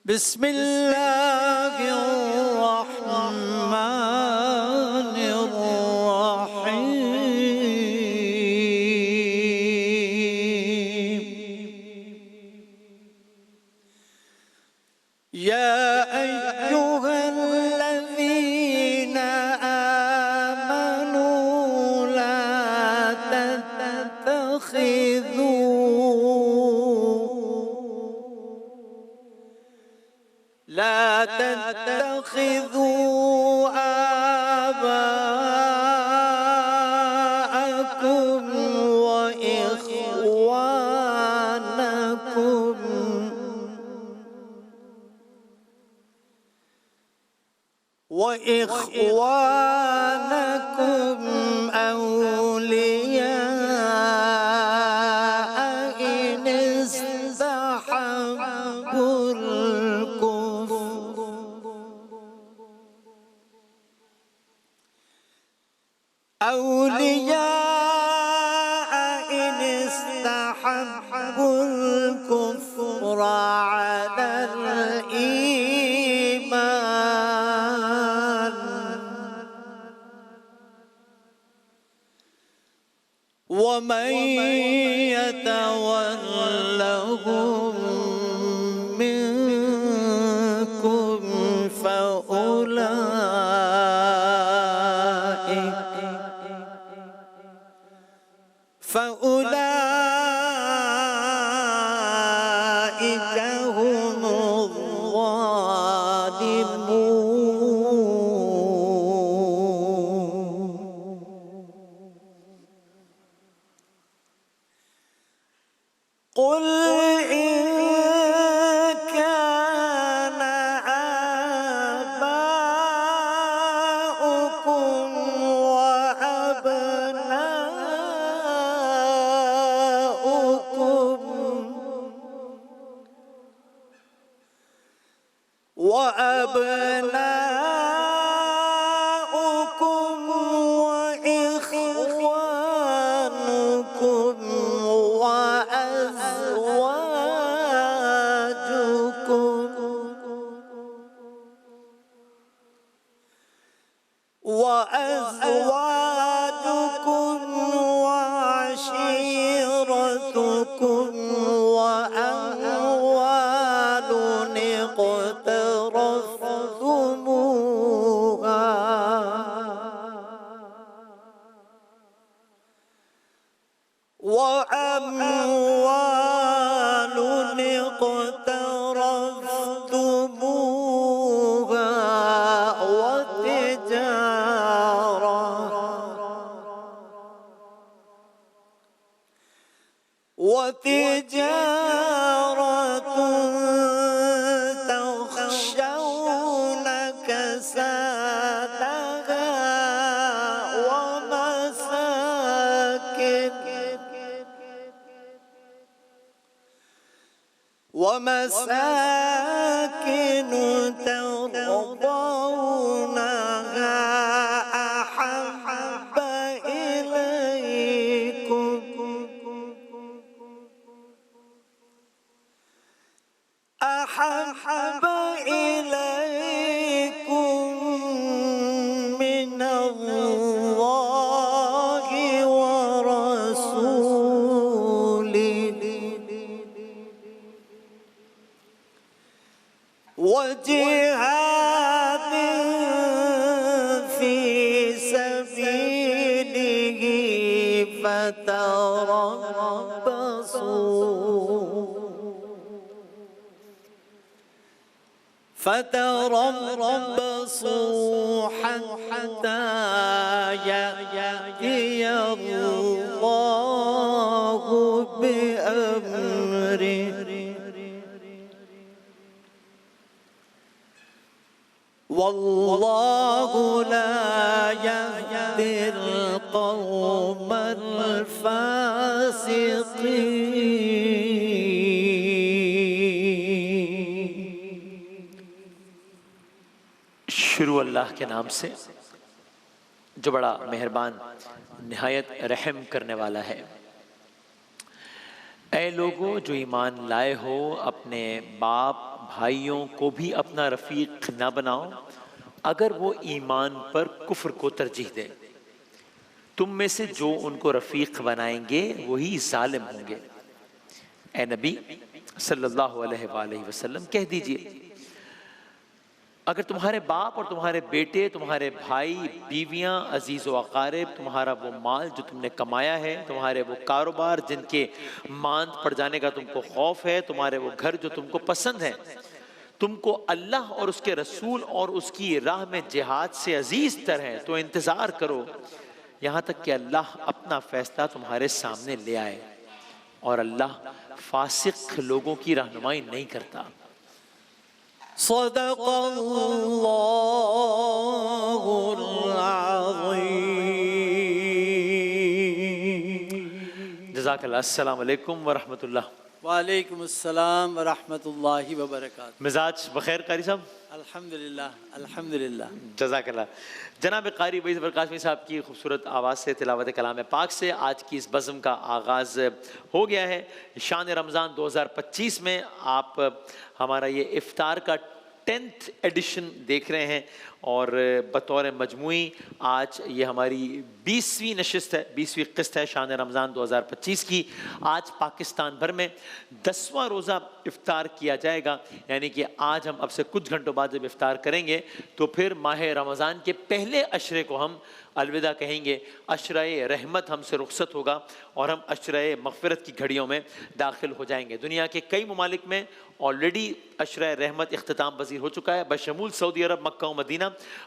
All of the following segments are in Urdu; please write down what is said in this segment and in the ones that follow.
بسم الله الرحمن الرحيم. يا أيها الذين آمنوا لا تتخذوا آباءكم وإخوانكم أولياء إن استحبوا الكفر على الإيمان، ومن يتولهم منكم فأولئك هم الظالمون. قل إن كان آباؤكم وأبناؤكم وإخوانكم وأزواجكم وعشيرتكم وأموال اقترفتموها وتجارة تخشون كسادها ومساكن ترضونها أحب إليكم من الله ورسوله وجهاد في سبيله فتربصوا حتى يأتي الله بأمره والله لا يهدي القوم الفاسقين. شروع اللہ کے نام سے جو بڑا مہربان نہایت رحم کرنے والا ہے۔ اے لوگو جو ایمان لائے ہو، اپنے باپ بھائیوں کو بھی اپنا رفیق نہ بناؤ اگر وہ ایمان پر کفر کو ترجیح دیں۔ تم میں سے جو ان کو رفیق بنائیں گے وہی ظالم ہوں گے۔ اے نبی صلی اللہ علیہ وآلہ وسلم کہہ دیجئے، اگر تمہارے باپ اور تمہارے بیٹے، تمہارے بھائی، بیویاں، عزیز و اقارب، تمہارا وہ مال جو تم نے کمایا ہے، تمہارے وہ کاروبار جن کے ماند پڑ جانے کا تم کو خوف ہے، تمہارے وہ گھر جو تم کو پسند ہے، تم کو اللہ اور اس کے رسول اور اس کی راہ میں جہاد سے عزیز تر ہے، تو انتظار کرو یہاں تک کہ اللہ اپنا فیصلہ تمہارے سامنے لے آئے، اور اللہ فاسق لوگوں کی رہنمائی نہیں کرتا۔ صدق اللہ العظیم۔ جزاک اللہ۔ السلام علیکم ورحمۃ اللہ۔ وعلیکم السلام ورحمۃ اللہ وبرکاتہ۔ مزاج بخیر قاری صاحب؟ الحمدللہ الحمدللہ۔ جزاک اللہ۔ جناب قاری وحید زفر قاسمی صاحب کی خوبصورت آواز سے تلاوت کلام پاک سے آج کی اس بزم کا آغاز ہو گیا ہے۔ شان رمضان 2025 میں آپ ہمارا یہ افطار کا 10th ایڈیشن دیکھ رہے ہیں، اور بطور مجموعی آج یہ ہماری 20ویں نشست ہے، 20ویں قسط ہے شان رمضان 2025 کی۔ آج پاکستان بھر میں 10واں روزہ افطار کیا جائے گا، یعنی کہ آج ہم اب سے کچھ گھنٹوں بعد جب افطار کریں گے تو پھر ماہ رمضان کے پہلے عشرے کو ہم الوداع کہیں گے، عشرہ رحمت ہم سے رخصت ہوگا اور ہم عشرہ مغفرت کی گھڑیوں میں داخل ہو جائیں گے۔ دنیا کے کئی ممالک میں آلریڈی عشرہ رحمت اختتام پذیر ہو چکا ہے، بشمول سعودی عرب، مکہ و مدینہ۔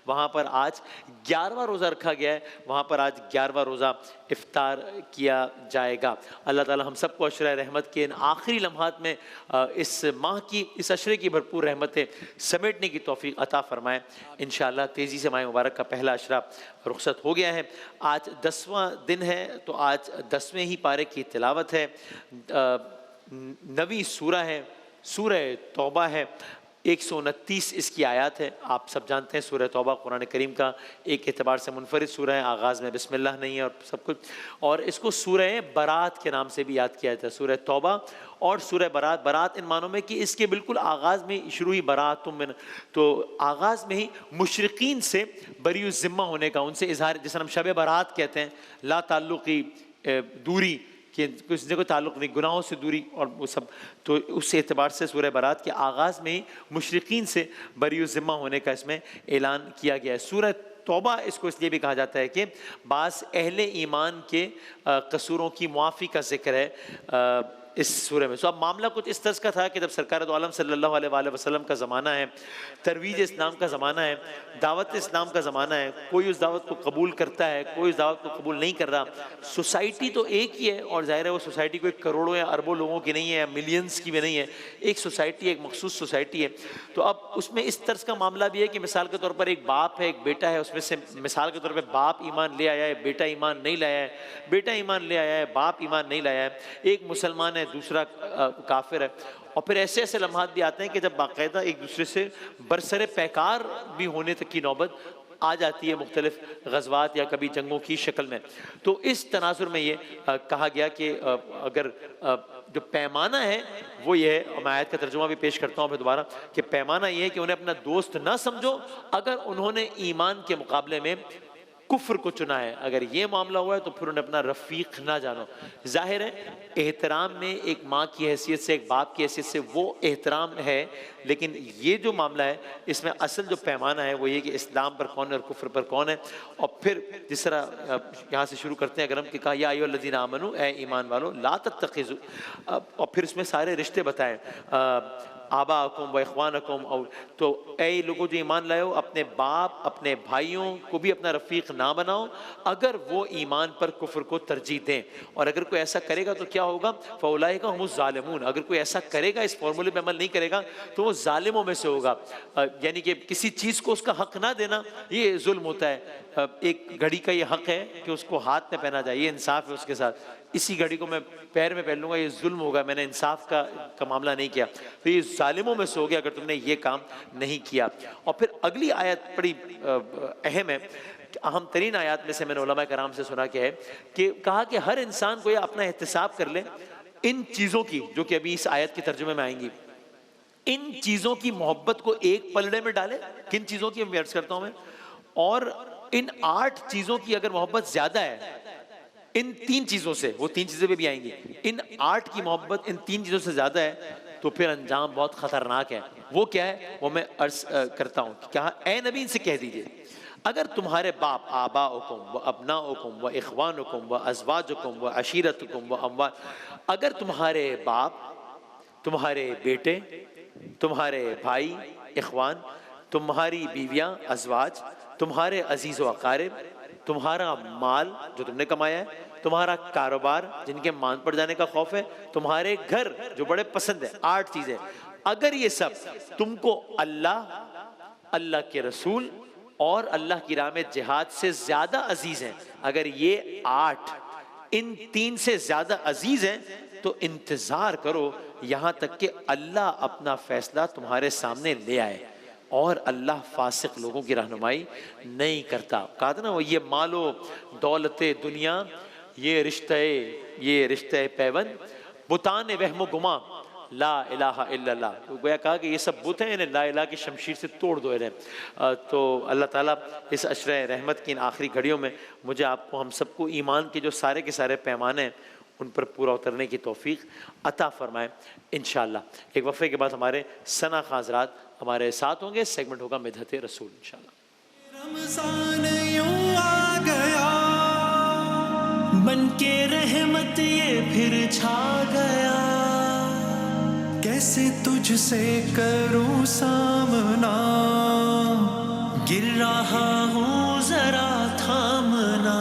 وہاں پر آج 11واں روزہ رکھا گیا ہے، وہاں پر آج 11واں روزہ افطار کیا جائے گا۔ اللہ تعالی ہم سب کو عشرہ رحمت کے ان آخری لمحات میں اس ماہ کی، اس عشرے کی بھرپور رحمتیں سمیٹنے کی توفیق عطا فرمائے۔ انشاءاللہ تیزی سے ماہ مبارک کا پہلا عشرہ رخصت ہو گیا ہے۔ آج 10واں دن ہے تو آج 10ویں ہی پارے کی تلاوت ہے۔ 9ویں سورہ ہے، سورہ توبہ ہے، 129 اس کی آیات ہے۔ آپ سب جانتے ہیں سورہ توبہ قرآن کریم کا ایک اعتبار سے منفرد سورہ ہے، آغاز میں بسم اللہ نہیں ہے اور سب کچھ، اور اس کو سورہ برات کے نام سے بھی یاد کیا جاتا ہے، سورہ توبہ اور سورہ برات۔ برات ان معنوں میں کہ اس کے بالکل آغاز میں شروع ہی براتم من، تو آغاز میں ہی مشرقین سے بری الذمہ ہونے کا، ان سے اظہار، جیسے ہم شب برات کہتے ہیں، لا تعلقی، دوری، کہ کسی سے کوئی تعلق نہیں، گناہوں سے دوری اور وہ سب، تو اس اعتبار سے سورہ برات کے آغاز میں ہی مشرقین سے بری الذمہ ہونے کا اس میں اعلان کیا گیا ہے۔ سورہ توبہ اس کو اس لیے بھی کہا جاتا ہے کہ بعض اہل ایمان کے قصوروں کی معافی کا ذکر ہے اس سورہ میں۔ اب معاملہ کچھ اس طرح کا تھا کہ جب سرکار دو عالم صلی اللہ علیہ وآلہ وسلم کا زمانہ ہے، ترویج اسلام کا زمانہ ہے، دعوت اسلام کا زمانہ ہے، کوئی اس دعوت کو قبول کرتا ہے، کوئی اس دعوت کو قبول نہیں کر رہا۔ سوسائٹی تو ایک ہی ہے، اور ظاہر ہے وہ سوسائٹی کوئی کروڑوں یا اربوں لوگوں کی نہیں ہے، یا ملینز کی بھی نہیں ہے، ایک سوسائٹی، ایک مخصوص سوسائٹی ہے۔ تو اب اس میں اس طرز کا معاملہ بھی ہے کہ مثال کے طور پر ایک باپ ہے، ایک بیٹا ہے، اس میں سے مثال کے طور پہ باپ ایمان لے آیا ہے، بیٹا ایمان نہیں لایا ہے، بیٹا ایمان لے آیا ہے، باپ ایمان نہیں لایا ہے، ایک مسلمان ہے، دوسرا کافر ہے۔ اور پھر ایسے ایسے لمحات بھی آتے ہیں کہ جب باقاعدہ ایک دوسرے سے برسر پیکار بھی ہونے تک کی نوبت آ جاتی ہے مختلف غزوات یا کبھی جنگوں کی شکل میں۔ تو اس تناظر میں یہ کہا گیا کہ اگر جو پیمانہ ہے وہ یہ ہے، اور میں آیت کا ترجمہ بھی پیش کرتا ہوں پھر دوبارہ، کہ پیمانہ یہ ہے کہ انہیں اپنا دوست نہ سمجھو اگر انہوں نے ایمان کے مقابلے میں کفر کو چنا ہے، اگر یہ معاملہ ہوا ہے تو پھر انہیں اپنا رفیق نہ جانو۔ ظاہر ہے احترام میں ایک ماں کی حیثیت سے، ایک باپ کی حیثیت سے وہ احترام ہے، لیکن یہ جو معاملہ ہے اس میں اصل جو پیمانہ ہے وہ یہ کہ اسلام پر کون ہے اور کفر پر کون ہے۔ اور پھر جس طرح یہاں سے شروع کرتے ہیں، اگر ہم کہ کہا یا ایھا الذین آمنوا، اے ایمان والو، لا تتخذوا، اور پھر اس میں سارے رشتے بتائیں، آباءکم و اخوانکم، اور تو اے لوگوں جو ایمان لائے ہو، اپنے باپ اپنے بھائیوں کو بھی اپنا رفیق نہ بناؤ اگر وہ ایمان پر کفر کو ترجیح دیں، اور اگر کوئی ایسا کرے گا تو کیا ہوگا، فاولئک هم الظالمون، اگر کوئی ایسا کرے گا، اس فارمولے پہ عمل نہیں کرے گا تو وہ ظالموں میں سے ہوگا۔ یعنی کہ کسی چیز کو اس کا حق نہ دینا یہ ظلم ہوتا ہے۔ ایک گھڑی کا یہ حق ہے کہ اس کو ہاتھ میں پہنا جائے، یہ انصاف ہے اس کے ساتھ، اسی گھڑی کو میں پیر میں پہن لوں گا، یہ ظلم ہوگا، میں نے انصاف کا معاملہ نہیں کیا، تو یہ ظالموں میں سے ہو گیا اگر تم نے یہ کام نہیں کیا۔ اور پھر اگلی آیت بڑی اہم ہے، اہم ترین آیات میں سے میں نے علماء کرام سے سنا کہ ہے کہ کہا کہ ہر انسان کو یہ اپنا احتساب کر لے ان چیزوں کی جو کہ ابھی اس آیت کے ترجمے میں آئیں گی۔ ان چیزوں کی محبت کو ایک پلڑے میں ڈالے. کن چیزوں کی میں عرض کرتا ہوں میں, اور ان 8 چیزوں کی اگر محبت زیادہ ہے ان 3 چیزوں سے, وہ 3 چیزیں بھی آئیں گی, ان 8 کی محبت ان 3 چیزوں سے زیادہ ہے تو پھر انجام بہت خطرناک ہے. وہ کیا ہے وہ میں عرض کرتا ہوں. کہا اے نبی ان سے کہہ دیجئے اگر تمہارے باپ آباؤکم و ابناؤکم و اخوانکم و ازواجکم و عشیرتکم و اموال, اگر تمہارے باپ, تمہارے بیٹے, تمہارے بھائی اخوان, تمہاری بیویاں ازواج, تمہارے عزیز و اقارب, تمہارا مال جو تم نے کمایا ہے, تمہارا کاروبار جن کے مان پڑ جانے کا خوف ہے, تمہارے گھر جو بڑے پسند ہے, 8 چیزیں, اگر یہ سب تم کو اللہ, اللہ کے رسول اور اللہ کی راہ میں جہاد سے زیادہ عزیز ہیں, اگر یہ 8 ان 3 سے زیادہ عزیز ہیں تو انتظار کرو یہاں تک کہ اللہ اپنا فیصلہ تمہارے سامنے لے آئے, اور اللہ فاسق لوگوں کی رہنمائی نہیں کرتا. کہا تھا نا وہ یہ مال و دولت دنیا, یہ رشتہ پیوند, بتان وہم و گما, لا الہ الا اللہ. تو گویا کہا کہ یہ سب بت ہیں, انہیں لا الہ کی شمشیر سے توڑ دو انہیں. تو اللہ تعالیٰ اس عشرہ رحمت کی ان آخری گھڑیوں میں مجھے آپ کو ہم سب کو ایمان کے جو سارے کے سارے پیمانے ہیں ان پر پورا اترنے کی توفیق عطا فرمائے انشاءاللہ. ایک وقفے کے بعد ہمارے ثنا خاں حضرات ہمارے ساتھ ہوں گے. سیگمنٹ ہوگا مدحت رسول انشاءاللہ. رمضان یوں آ گیا بن کے رحمت یہ پھر چھا گیا, کیسے تجھ سے کروں سامنا, گر رہا ہوں ذرا تھامنا.